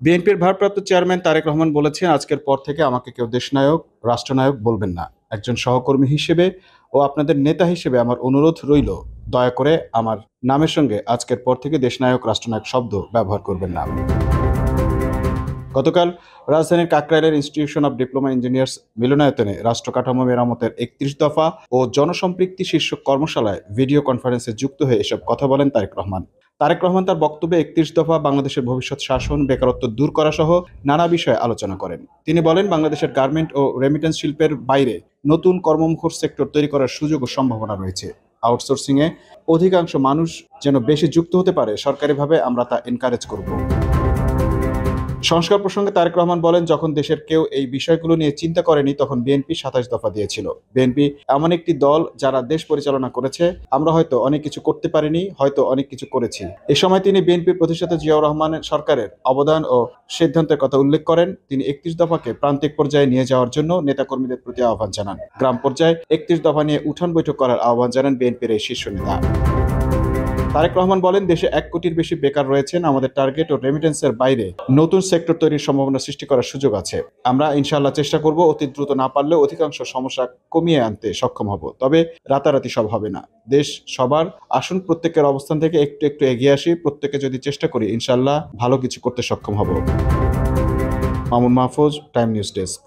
বিএনপির ভারপ্রাপ্ত চেয়ারম্যান তারেক রহমান বলেছেন, আজকের পর থেকে আমাকে কেউ দেশনায়ক, রাষ্ট্রনায়ক বলবেন না। একজন সহকর্মী হিসেবে ও আপনাদের নেতা হিসেবে আমার অনুরোধ রইল, দয়া করে আমার নামের সঙ্গে আজকের পর থেকে দেশনায়ক, রাষ্ট্রনায়ক শব্দ ব্যবহার করবেন না। গতকাল রাজধানীর কাকরাইলের ইনস্টিটিউশন অব ডিপ্লোমা ইঞ্জিনিয়ার্স মিলনায়তনে রাষ্ট্র কাঠামো মেরামতের ৩১ দফা ও জনসম্পৃক্তি শীর্ষক কর্মশালায় ভিডিও কনফারেন্সে যুক্ত হয়ে এসব কথা বলেন তারেক রহমান। তারেক রহমান তার বক্তব্যে ৩১ দফা, বাংলাদেশের ভবিষ্যৎ শাসন, বেকারত্ব দূর করা সহ নানা বিষয়ে আলোচনা করেন। তিনি বলেন, বাংলাদেশের গার্মেন্ট ও রেমিটেন্স শিল্পের বাইরে নতুন কর্মমুখর সেক্টর তৈরি করার সুযোগ ও সম্ভাবনা রয়েছে। আউটসোর্সিংয়ে অধিকাংশ মানুষ যেন বেশি যুক্ত হতে পারে, সরকারিভাবে আমরা তা এনকারেজ করব। সংস্কার প্রসঙ্গে তারেক রহমান বলেন, যখন দেশের কেউ এই বিষয়গুলো নিয়ে চিন্তা করেনি তখন বিএনপি ২৭ দফা দিয়েছিল। বিএনপি এমন একটি দল যারা দেশ পরিচালনা করেছে। আমরা হয়তো অনেক কিছু করতে পারিনি, হয়তো অনেক কিছু করেছি। এ সময় তিনি বিএনপির প্রতিষ্ঠাতা জিয়াউর রহমানের সরকারের অবদান ও সিদ্ধান্তের কথা উল্লেখ করেন। তিনি ৩১ দফাকে প্রান্তিক পর্যায়ে নিয়ে যাওয়ার জন্য নেতাকর্মীদের প্রতি আহ্বান জানান। গ্রাম পর্যায়ে ৩১ দফা নিয়ে উঠান বৈঠক করার আহ্বান জানান বিএনপির এই শীর্ষ নেতা। তারেক রহমান বলেন, দেশে ১ কোটির বেশি বেকার রয়েছেন। আমাদের টার্গেট ও রেমিটেন্সের বাইরে নতুন সেক্টর তৈরির সম্ভাবনা সৃষ্টি করার সুযোগ আছে। আমরা ইনশাআল্লাহ চেষ্টা করব, অতি দ্রুত না পারলেও অধিকাংশ সমস্যা কমিয়ে আনতে সক্ষম হব। তবে রাতারাতি সব হবে না। দেশ সবার, আসুন প্রত্যেকের অবস্থান থেকে একটু একটু এগিয়ে আসি। প্রত্যেকে যদি চেষ্টা করি, ইনশাআল্লাহ ভালো কিছু করতে সক্ষম হব। Mamun Mahfuz, time news desk.